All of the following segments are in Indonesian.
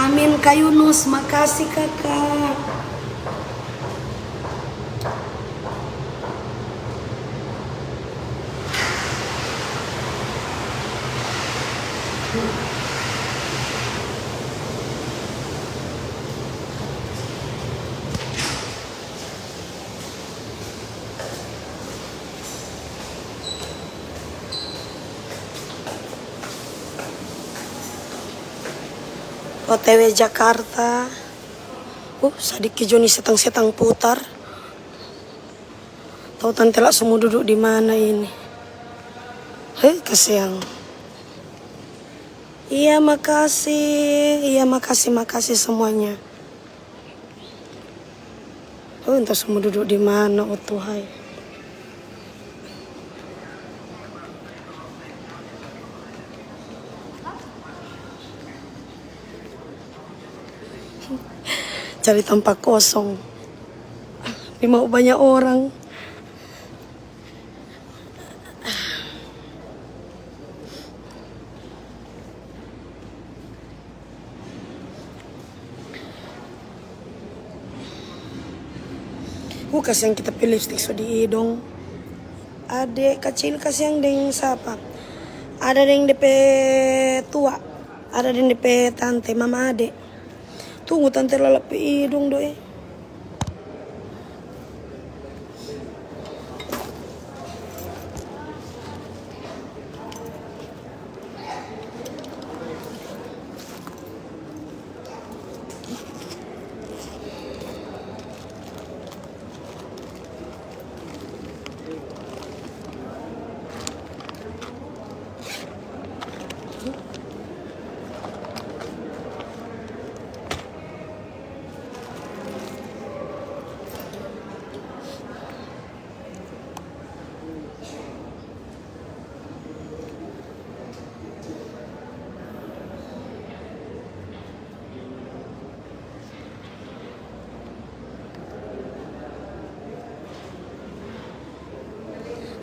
Amin Kak Yunus, makasih kakak. OTW Jakarta. Sadiki Joni setang-setang putar. Tahu tante lah semua duduk di mana ini. Kasihan. Iya makasih semuanya. Entah semua duduk di mana, oh Tuhan. Cari tempat kosong. Ini mau banyak orang. Kasih yang kita pilih lipstick so di hidung. Adek kecil kasih yang deng siapa? Ada yang DP tua, ada yang DP tante, mama adek. Tunggu tante lalap hidung doi.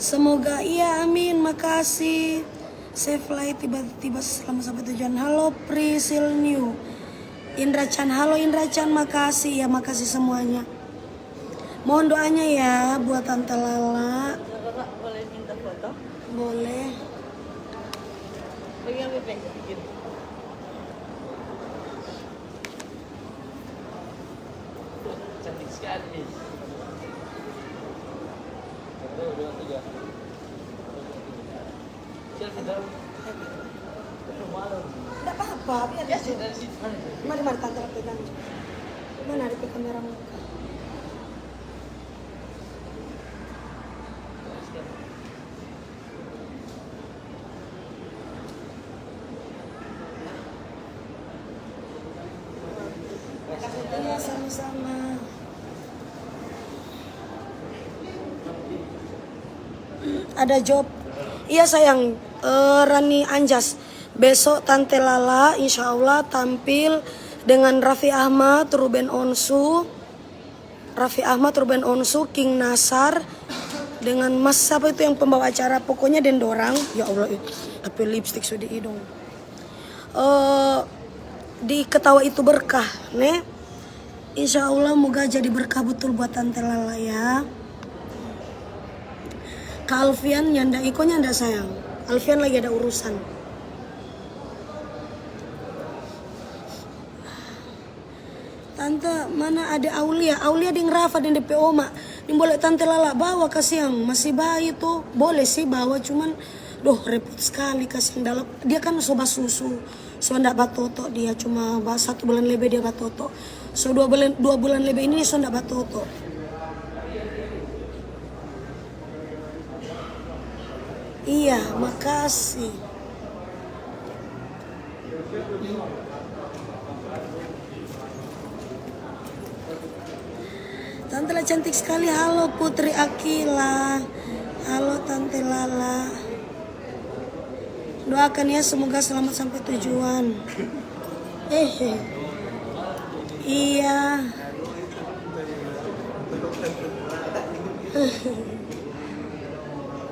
Semoga iya, amin, makasih. Safe flight tiba-tiba selamat sampai tujuan. Halo Prisil New, Indra Chan, halo Indra Chan, makasih ya, makasih semuanya. Mohon doanya ya buat Tante Lala. Kakak boleh minta foto? Boleh. Bagi yang pendek dikit. Cantik sekali. Tidak apa-apa, biar Ya, aja. dari situ. Mari Tante pegang. Mana ada kamera muka? Iya, sama-sama. Ada job. Iya sayang, Rani Anjas. Besok Tante Lala insya Allah tampil dengan Raffi Ahmad, Ruben Onsu, King Nasar, dengan Mas siapa itu yang pembawa acara, pokoknya dan dorang, ya Allah tapi lipstick sudah di hidung. Di Ketawa Itu Berkah, nih. Insya Allah moga jadi berkah betul buat Tante Lala ya. Kak Alfian nyanda, Iko nyanda sayang. Alfian lagi ada urusan. Tante mana ada Aulia? Aulia ding Rafa dan DP Oma. Ini boleh Tante Lala bawa kasih yang masih bayi tuh. Boleh sih bawa cuman repot sekali kasih yang dalam. Dia kan soba susu. So ndak batoto dia cuma 1 bulan lebih dia batoto. So 2 bulan lebih ini so ndak batoto. Iya, makasih. Tante Lala cantik sekali. Halo Putri Akila. Halo Tante Lala. Doakan ya semoga selamat sampai tujuan. Iya.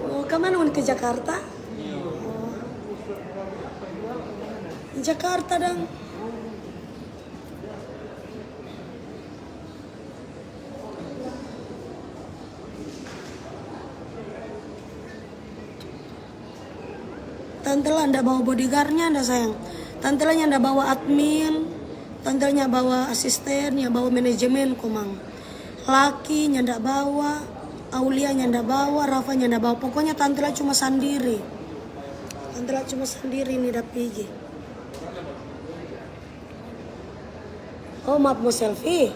Oh, kemana mau ke Jakarta? Oh. Jakarta dong. Tante Lala ndak bawa bodyguardnya ndak sayang. Tante Lala ndak bawa admin. Tante Lala bawa asisten, ya bawa manajemen komang. Laki ndak bawa, Aulia ndak bawa, Rafa ndak bawa. Pokoknya Tante Lala cuma sendiri. Tante Lala cuma sendiri nih dah pergi. Oh maaf mau selfie.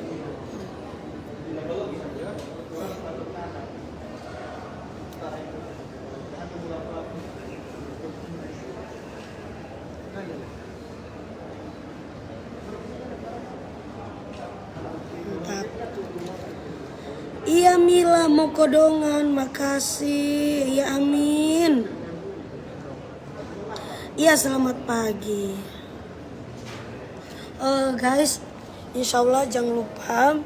Iya Mila mau kodongan, makasih. Ya amin. Iya selamat pagi. Guys, insya Allah jangan lupa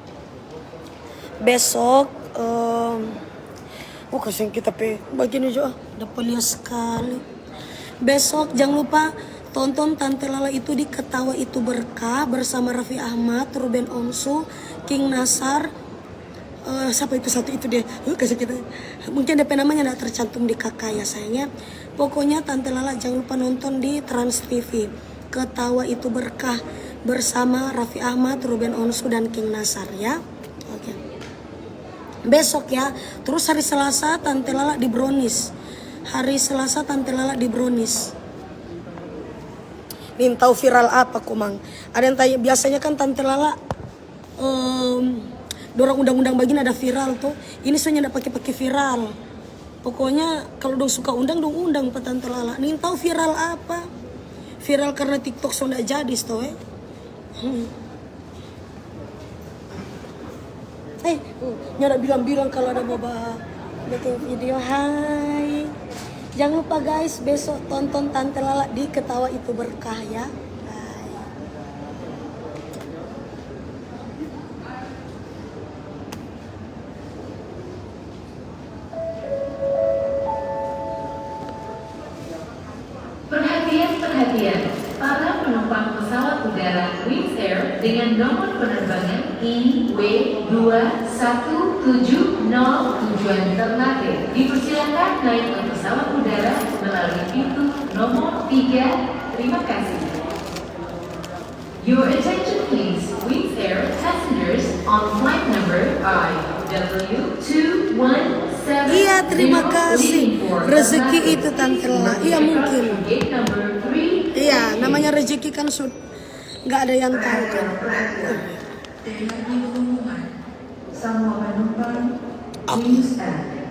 besok. Kasihan kita begini juga, dapat lihat sekali. Besok jangan lupa tonton Tante Lala itu di Ketawa Itu Berkah bersama Raffi Ahmad, Ruben Onsu, King Nasar. Siapa itu satu itu dia kasih kita mungkin DP namanya tidak tercantum di kakak ya sayangnya. Pokoknya Tante Lala jangan lupa nonton di Trans TV Ketawa Itu Berkah bersama Raffi Ahmad, Ruben Onsu dan King Nasar ya. Oke. Besok ya. Terus hari Selasa Tante Lala di Brownies. Hari Selasa Tante Lala di Brownies. Nih tahu viral apa kumang? Ada yang tanya biasanya kan Tante Lala dorang undang-undang begini ada viral tuh. Ini soalnya ndak pakai viral. Pokoknya kalau dong suka undang Pak Tante Lala. Nih tahu viral apa? Viral karena TikTok so ndak jadi toh nyoda bilang kalau ada boba bikin video. Hai. Jangan lupa guys besok tonton Tante Lala di Ketawa Itu Berkah ya. Perhatian, para penumpang pesawat udara Wings Air dengan nomor penerbangan IW21700 tujuan Ternate dipersilakan naik ke pesawat udara melalui pintu nomor 3. Terima kasih. Your attention please, Wings Air passengers on flight number IW217. Iya terima kasih. Rezeki itu Tante Lala. Iya mungkin. Iya namanya rezeki kan nggak ada yang tahu kan. Dengan pengumuman semua penumpang Wings Air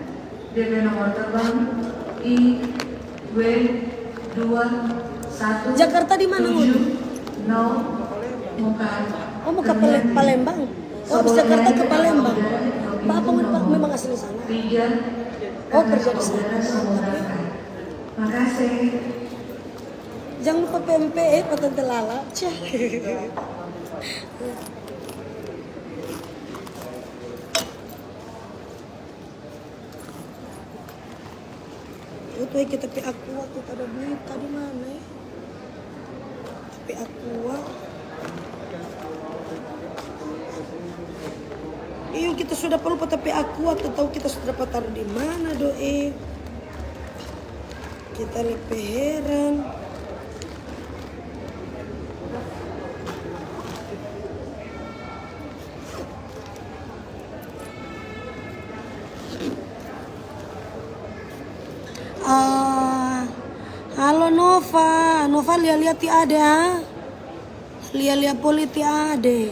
dengan nomor terbang IW21700 Jakarta di mana mau ke Palembang. Oh habis Jakarta ke Palembang. Bapak memang asli sana. Oh kerja di sana. Makasih. Jangan lupa PMP Pak Tante Lala. foto kita tapi Aqua kita ada duit tadi mana ya? Tapi Aqua. Iyo kita sudah perlu tapi Aqua, kita tahu kita sudah dapat taruh di mana doe. Kita lebih heran. Halo Nova, Nova lihat-lihat ti ada, lihat-lihat poli ti ada.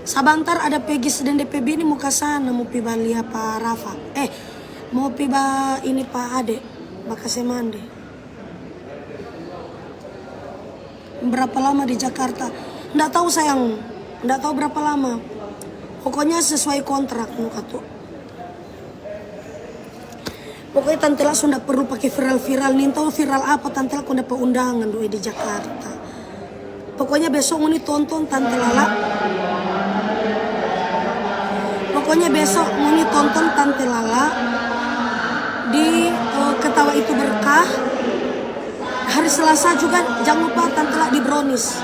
Sabantar ada Pegis dan DPB ini mau ke sana, mau piba lihat Pak Rafa. Mau piba ini Pak Ade, Makasih mandi. Berapa lama di Jakarta? Nggak tahu sayang, nggak tahu berapa lama. Pokoknya sesuai kontrak muka tuh. Pokoknya Tante La sudah perlu pakai viral-viral. Nih tahu viral apa Tante La kau dapat undangan doi di Jakarta. Pokoknya besok mau tonton Tante Lala. Pokoknya besok mau tonton Tante Lala di Ketawa Itu Berkah. Hari Selasa juga jangan lupa Tante La di Brownies.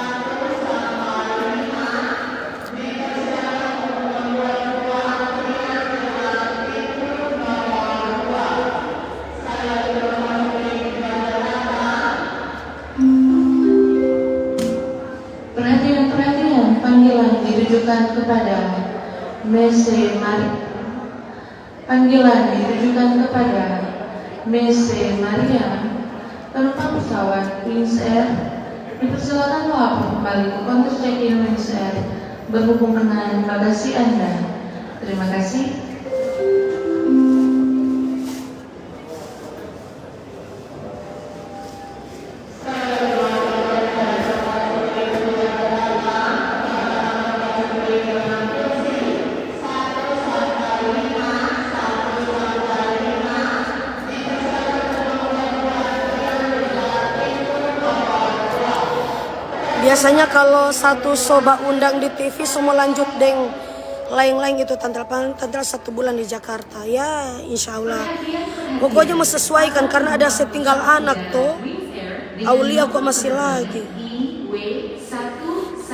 Perhatian, panggilan ditujukan kepada Mese Maria. Panggilan ditujukan kepada Mese Maria, penumpang pesawat Wings Air. Dipersilakan melapor kembali ke counter check-in Wings Air berhubung dengan bagasi Anda. Terima kasih. Biasanya kalau satu soba undang di TV semua lanjut deng lain-lain gitu Tante La 1 bulan di Jakarta ya insya Allah. Pokoknya mau sesuaikan karena ada setinggal anak tuh. Aulia kok masih lagi.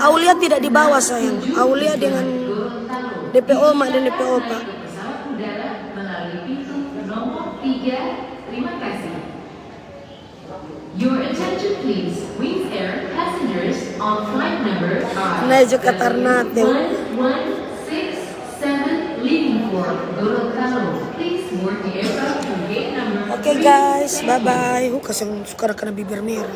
Aulia tidak dibawa sayang. Aulia dengan DPO Mak dan DPO Pak. Terima kasih. Your attention please. Wings Air passengers on flight number Menuju ke Ternate. 1167 leaving for Gorontalo. Please board the aircraft to gate number. Oke guys, bye bye. Kasih sekarang kena bibir merah.